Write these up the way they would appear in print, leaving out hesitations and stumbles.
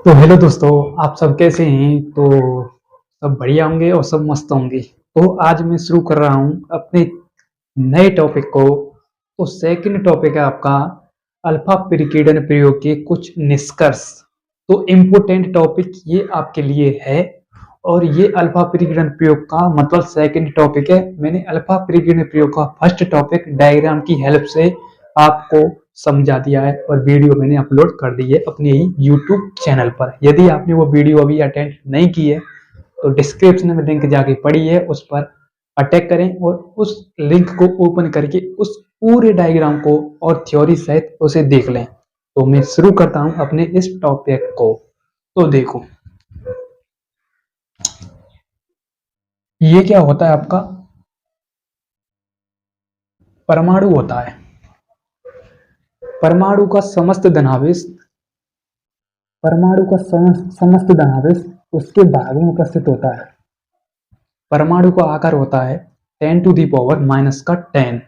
तो हेलो दोस्तों, आप सब कैसे हैं? तो सब बढ़िया होंगे और सब मस्त होंगे। तो आज मैं शुरू कर रहा हूँ अपने नए टॉपिक को। तो सेकंड टॉपिक है आपका अल्फा पिरिकिडन प्रयोग के कुछ निष्कर्ष। तो इम्पोर्टेंट टॉपिक ये आपके लिए है। और ये अल्फा पिरिकिडन प्रयोग का मतलब सेकंड टॉपिक है। मैंने अल्फा पिरिकिडन प्रयोग का फर्स्ट टॉपिक डायग्राम की हेल्प से आपको समझा दिया है और वीडियो मैंने अपलोड कर दी है अपने ही यूट्यूब चैनल पर। यदि आपने वो वीडियो अभी अटेंड नहीं की है तो डिस्क्रिप्शन में लिंक जाके पड़ी है, उस पर अटैक करें और उस लिंक को ओपन करके उस पूरे डायग्राम को और थ्योरी सहित उसे देख लें। तो मैं शुरू करता हूं अपने इस टॉपिक को। तो देखो, ये क्या होता है आपका परमाणु होता है। परमाणु का समस्त धनावेश समस्त धनावेश उसके भाग में उपस्थित होता है। परमाणु का आकार होता है 10 टू दी पावर माइनस का 10,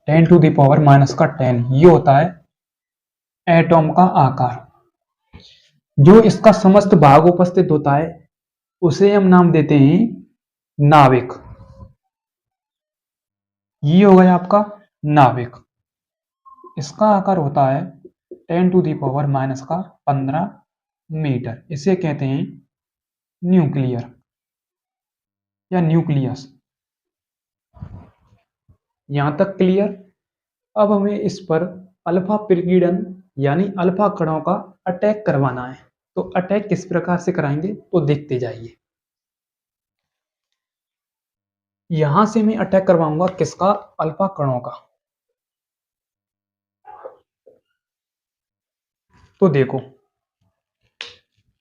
10 टू दी पावर माइनस का 10। ये होता है एटॉम का आकार। जो इसका समस्त भाग उपस्थित होता है उसे हम नाम देते हैं नाभिक। ये हो गया आपका नाभिक। इसका आकार होता है 10 टू दी पावर माइनस का 15 मीटर। इसे कहते हैं न्यूक्लियर या न्यूक्लियस। यहां तक क्लियर। अब हमें इस पर अल्फा पिरिकिडन यानी अल्फा कणों का अटैक करवाना है। तो अटैक किस प्रकार से कराएंगे तो देखते जाइए। यहां से मैं अटैक करवाऊंगा किसका? अल्फा कणों का। तो देखो,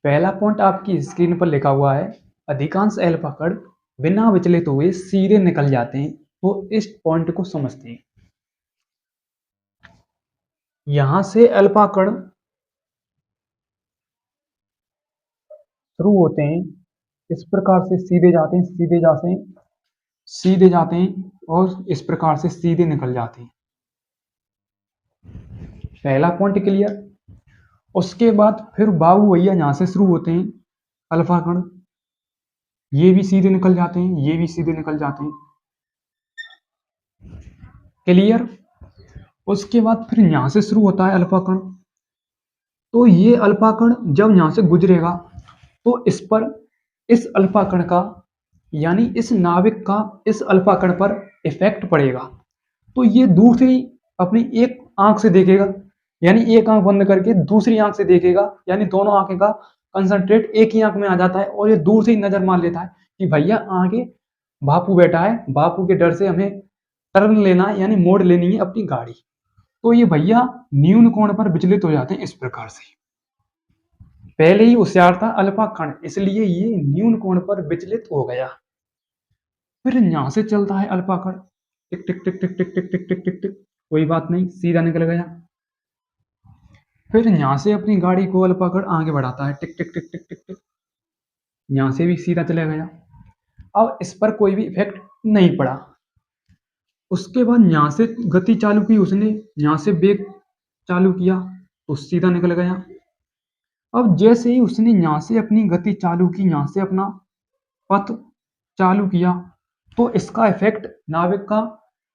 पहला पॉइंट आपकी स्क्रीन पर लिखा हुआ है अधिकांश अल्फा कण बिना विचलित हुए सीधे निकल जाते हैं। तो इस पॉइंट को समझते हैं। यहां से अल्फा कण शुरू होते हैं, इस प्रकार से सीधे जाते हैं, सीधे जाते हैं और इस प्रकार से सीधे निकल जाते हैं। पहला पॉइंट क्लियर। उसके बाद फिर बाबू भैया यहां से शुरू होते हैं अल्फा कण, ये भी सीधे निकल जाते हैं, ये भी सीधे निकल जाते हैं। क्लियर। उसके बाद फिर यहां से शुरू होता है अल्फा कण। तो ये अल्फा कण जब यहां से गुजरेगा तो इस पर, इस अल्फा कण का यानी इस नाभिक का इस अल्फा कण पर इफेक्ट पड़ेगा। तो ये दूर से ही अपनी एक आंख से देखेगा, यानी एक आंख बंद करके दूसरी आंख से देखेगा, यानी दोनों आंखें का कंसंट्रेट एक ही आंख में आ जाता है और ये दूर से ही नजर मार लेता है कि भैया आगे बापू बैठा है, बापू के डर से हमें टर्न लेना है यानी मोड़ लेनी है अपनी गाड़ी। तो ये भैया न्यून कोण पर विचलित हो जाते हैं इस प्रकार से। पहले ही होशियार था अल्फा कण, इसलिए ये न्यून कोण पर विचलित हो गया। फिर यहां से चलता है अल्फा कण, टिक टिक टिक टिक टिक टिक टिक टिक टिक टिक, कोई बात नहीं, सीधा निकल गया। फिर यहां से अपनी गाड़ी को अल्फा कण आगे बढ़ाता है, टिक टिक टिक टिक टिक टिक, यहां से भी सीधा चला गया। अब इस पर कोई भी इफेक्ट नहीं पड़ा। उसके बाद यहां से गति चालू की उसने, यहां से वेग चालू किया तो सीधा निकल गया। अब जैसे ही उसने यहां से अपनी गति चालू की, यहां से अपना पथ चालू किया, तो इसका इफेक्ट नाविक का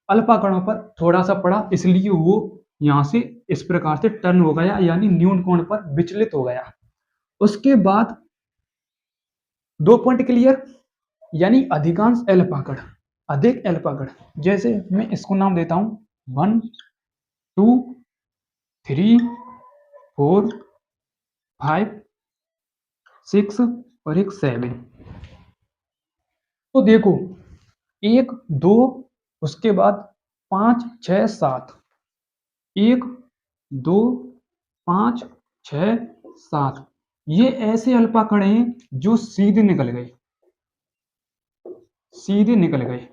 अल्फा कणों पर थोड़ा सा पड़ा, इसलिए वो यहां से इस प्रकार से टर्न हो गया यानी न्यून कोण पर विचलित हो गया। उसके बाद दो पॉइंट क्लियर, यानी अधिकांश अल्फा कण, अधिक अल्फा कण, जैसे मैं इसको नाम देता हूं 1 2 3 4 5 6 और एक 7। तो देखो, एक दो, उसके बाद 5 6 7, एक दो 5 6 7, ये ऐसे अल्फा कण हैं जो सीधे निकल गए, सीधे निकल गए,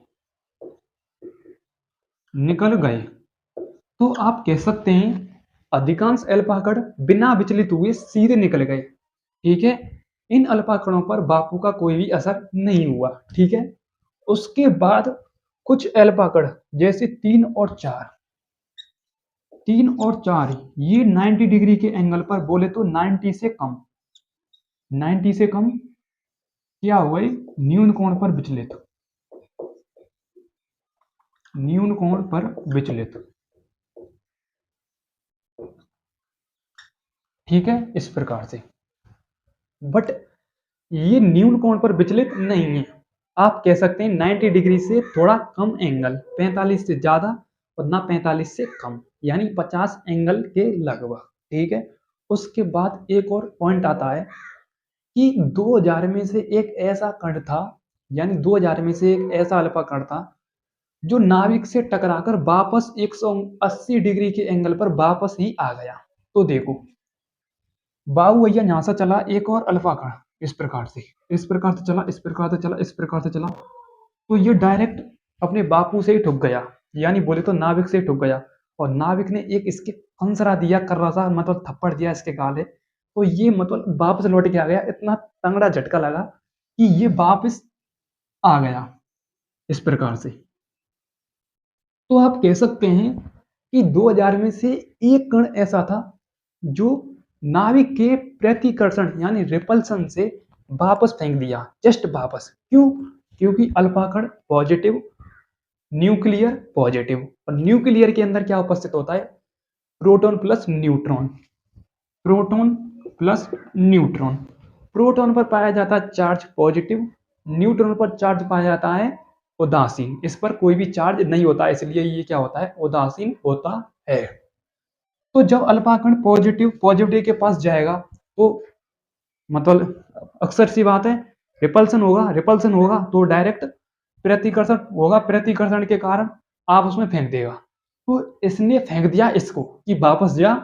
निकल गए। तो आप कह सकते हैं अधिकांश अल्फा कण बिना विचलित हुए सीधे निकल गए। ठीक है, इन अल्फा कणों पर बापू का कोई भी असर नहीं हुआ। ठीक है। उसके बाद कुछ अल्फा कण जैसे 3 और 4, 3 और 4 ये 90 डिग्री के एंगल पर बोले तो 90 से कम, 90 से कम क्या हुए, न्यून कोण पर विचलित, न्यून कोण पर विचलित। ठीक है, इस प्रकार से। बट ये न्यून कोण पर विचलित नहीं है, आप कह सकते हैं 90 डिग्री से थोड़ा कम एंगल, 45 से ज्यादा और ना 45 से कम, यानी 50 एंगल के लगभग। ठीक है, उसके बाद एक और पॉइंट आता है कि 2000 में से एक ऐसा कण था, यानी 2000 में से एक ऐसा अल्फा कण था जो नाविक से टकराकर वापस 180 डिग्री के एंगल पर वापस ही आ गया। तो देखो बाबू भैया यहां से चला एक और अल्फा कण, इस प्रकार से, इस प्रकार से चला, इस प्रकार से चला, इस प्रकार से चला, तो ये डायरेक्ट अपने बापू से ही ठुक गया, यानी बोले तो नाविक से ही ठुक गया। और नाविक ने एक इसके कंसरा दिया, कर रहा था मतलब थप्पड़ दिया इसके गाले, तो ये मतलब वापस लौट के आ गया। इतना तंगड़ा झटका लगा कि ये वापस आ गया, इस प्रकार से। तो आप कह सकते हैं कि 2000 में से एक कण ऐसा था जो नाविक के प्रतिकर्षण यानी रिपल्सन से वापस फेंक दिया, जस्ट वापस। क्यों? क्योंकि अल्फा कण पॉजिटिव, न्यूक्लियर पॉजिटिव, और न्यूक्लियर के अंदर क्या उपस्थित होता है, proton plus neutron, proton plus neutron. Proton पर पाया जाता है चार्ज पॉजिटिव, न्यूट्रॉन पर चार्ज पाया जाता है उदासीन, इस पर कोई भी चार्ज नहीं होता, इसलिए ये क्या होता है, उदासीन होता है। तो जब अल्फा कण पॉजिटिव के पास जाएगा तो मतलब अक्सर सी बात है, रिपल्सन होगा, रिपल्सन होगा तो डायरेक्ट प्रतिकर्षण होगा, प्रतिकर्षण के कारण आप उसमें फेंक देगा। तो इसने फेंक दिया इसको कि वापस जा,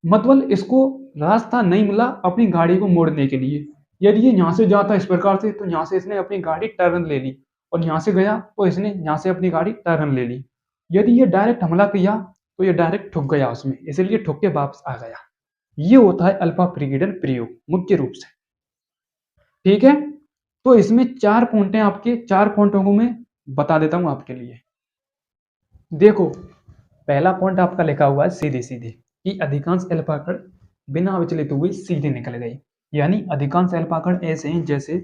मतलब इसको रास्ता नहीं मिला अपनी गाड़ी को मोड़ने के लिए। यदि ये यहाँ से जाता इस प्रकार से तो यहाँ से इसने अपनी गाड़ी टर्न ले ली, और यहाँ से गया तो इसने यहाँ से अपनी गाड़ी टर्न ले ली। यदि ये डायरेक्ट हमला किया तो ये डायरेक्ट ठुक गया उसमें, इसलिए ठुक के वापस आ गया। ये होता है अल्फा ब्रिगेडियन प्रयोग मुख्य रूप से। ठीक है, तो इसमें 4 पॉइंट हैं आपके, 4 पॉइंटों को मैं बता देता हूं आपके लिए। देखो पहला पॉइंट आपका लिखा हुआ है सीधे सीधे कि अधिकांश अल्फा कण बिना विचलित हुए सीधे निकल गए, यानी अधिकांश अल्फा कण ऐसे हैं जैसे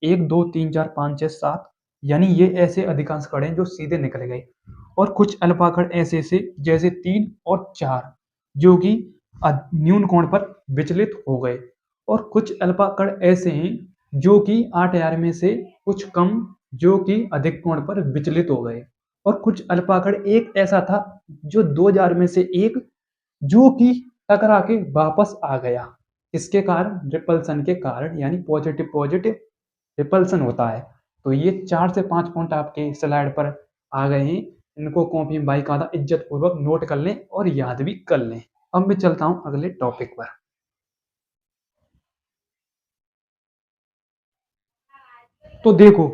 1 2 3 4 5 6 7, यानी ये ऐसे अधिकांश कण हैं जो सीधे निकल गए। और कुछ अल्फा कण ऐसे से जैसे 3 और 4 जो कि न्यून कोण पर विचलित हो गए। और कुछ अल्फा कण ऐसे हैं जो कि 8000 में से कुछ कम जो कि अधिक कोण पर विचलित हो गए। और कुछ अल्फा कण एक ऐसा था जो 2000 में से एक जो कि टकरा के वापस आ गया, इसके कारण रिपल्सन के कारण, यानी पॉजिटिव पॉजिटिव रिपल्सन होता है। तो ये 4 से 5 पॉइंट आपके स्लाइड पर आ गए हैं, इनको कॉपी में बाकायदा इज्जत पूर्वक नोट कर लें और याद भी कर लें। अब मैं चलता हूं अगले टॉपिक पर। तो देखो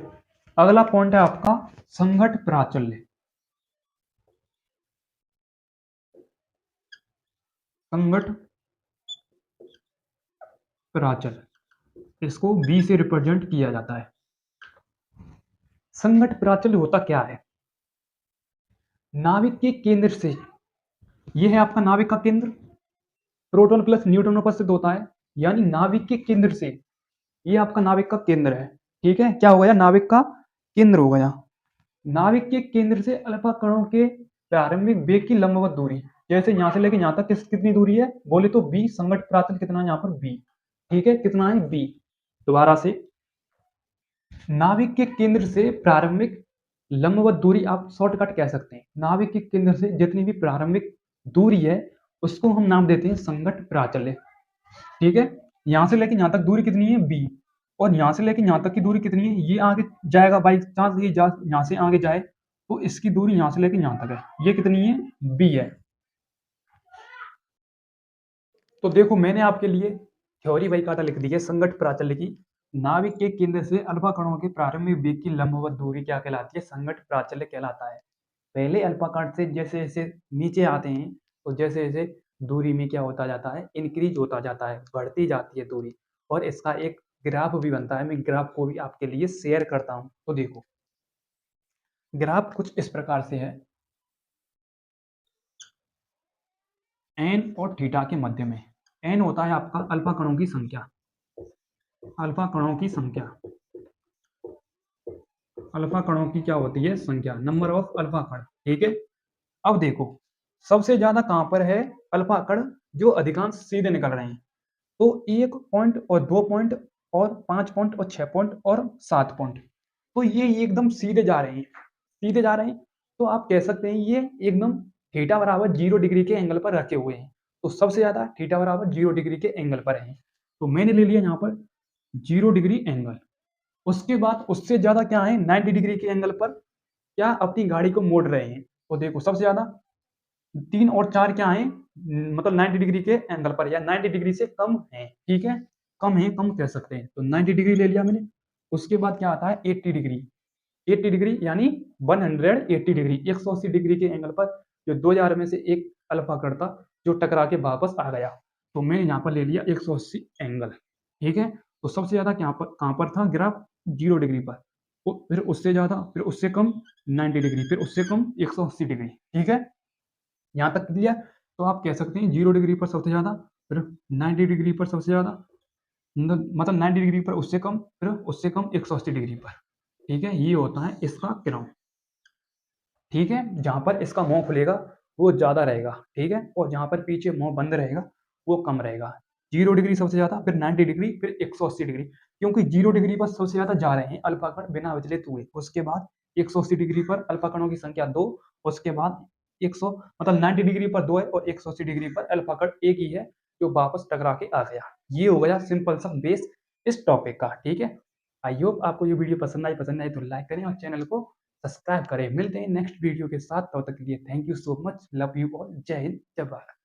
अगला पॉइंट है आपका संघट प्राचल्य। संघट प्राचल, इसको बी से रिप्रेजेंट किया जाता है। संघट प्राचल्य होता क्या है, नाविक के केंद्र से, यह है आपका नाविक का केंद्र, प्रोटॉन प्लस न्यूट्रॉन उपस्थित होता है, यानी नाविक के केंद्र से, ये आपका नाविक का केंद्र है। ठीक है, क्या हो गया, नाविक का केंद्र हो गया। नाविक के केंद्र से अल्फा कणों के प्रारंभिक वेग की लंबवत दूरी, जैसे यहां से लेके यहां तक कितनी दूरी है, बोले तो बी, संघट प्राचल कितना है यहाँ पर बी। ठीक है, कितना है बी। दोबारा से, नाविक के केंद्र से प्रारंभिक लंबवत दूरी आप शॉर्टकट कह सकते हैं, नाविक के केंद्र से जितनी भी प्रारंभिक दूरी है उसको हम नाम देते हैं संघट प्राचल्य। ठीक है, यहां से लेके यहां तक दूरी कितनी है बी, और यहां से लेके यहां तक की दूरी कितनी है, ये आगे जाएगा बाई चांस ये यहां से आगे जाए तो इसकी दूरी यहां से लेके यहां तक है, ये कितनी है बी है। तो देखो मैंने आपके लिए थ्योरी बाकायदा लिख दी है संघट प्राचल्य की। नाविक के केंद्र से अल्फा कणों के प्रारंभिक वेग की लंबवत दूरी क्या कहलाती है, संघट प्राचल्य कहलाता है। पहले अल्फा कण से जैसे जैसे नीचे आते हैं तो जैसे जैसे दूरी में क्या होता जाता है, इंक्रीज होता जाता है, बढ़ती जाती है दूरी। और इसका एक ग्राफ भी बनता है, मैं ग्राफ को भी आपके लिए शेयर करता हूं। तो देखो ग्राफ कुछ इस प्रकार से है, एन और थीटा के मध्य में। एन होता है आपका अल्फा कणों की संख्या, अल्फा कणों की संख्या, अल्फा कणों की क्या होती है संख्या, नंबर ऑफ अल्फा कण। ठीक है, अब देखो सबसे ज्यादा कहां पर है अल्फा कण जो अधिकांश सीधे निकल रहे हैं, तो 1 पॉइंट और 2 पॉइंट और 5 पॉइंट और 6 पॉइंट और 7 पॉइंट, तो ये एकदम सीधे जा रहे हैं, सीधे जा रहे हैं। तो आप कह सकते हैं ये एकदम थीटा बराबर 0 डिग्री के एंगल पर रखे हुए हैं, तो सबसे ज्यादा थीटा बराबर 0 डिग्री के एंगल पर है, तो मैंने ले लिया यहाँ पर 0 डिग्री एंगल। उसके बाद उससे ज्यादा क्या है 90 डिग्री के एंगल पर क्या अपनी गाड़ी को मोड़ रहे हैं, तो देखो सबसे ज्यादा 3 और 4 क्या है, मतलब 90 डिग्री के एंगल पर या 90 डिग्री से कम है। ठीक है, कम है, कम कह सकते हैं, तो 90 डिग्री ले लिया मैंने। उसके बाद क्या आता है 80 डिग्री, 80 डिग्री यानी 180 डिग्री, 180 डिग्री के एंगल पर जो 2000 में से एक अल्फा कण था जो टकरा के वापस आ गया, तो मैंने यहाँ पर ले लिया 180 एंगल। ठीक है, तो सबसे ज्यादा कहाँ पर था ग्राफ 0 डिग्री पर, फिर उससे ज्यादा, फिर उससे कम 90 डिग्री, फिर उससे कम 180 डिग्री। ठीक है, यहाँ तक क्लियर। तो आप कह सकते हैं 0 डिग्री पर सबसे ज्यादा, फिर 90 डिग्री पर सबसे ज्यादा, मतलब 90 डिग्री पर उससे कम, फिर उससे कम 180 डिग्री पर। ठीक है, ये होता है इसका क्रम। ठीक है, जहां पर इसका मुंह खुलेगा वो ज्यादा रहेगा, ठीक है, और जहां पर पीछे मुंह बंद रहेगा वो कम रहेगा। 0 डिग्री सबसे ज्यादा, फिर 90 डिग्री, फिर 180 डिग्री, क्योंकि 0 डिग्री पर सबसे ज्यादा जा रहे हैं अल्फा कण बिना विचलित हुए। उसके बाद 180 डिग्री पर अल्फा कणों की संख्या 2, उसके बाद 100 मतलब 90 डिग्री पर 2 है और 180 डिग्री पर अल्फा कण एक ही है जो वापस टकरा के आ गया। ये हो गया सिंपल सा बेस इस टॉपिक का। ठीक है, आई होप आपको ये वीडियो पसंद आई तो लाइक करें और चैनल को सब्सक्राइब करें। मिलते हैं नेक्स्ट वीडियो के साथ, तब तक के लिए thank you so much, love you all, जय हिंद, जय भारत।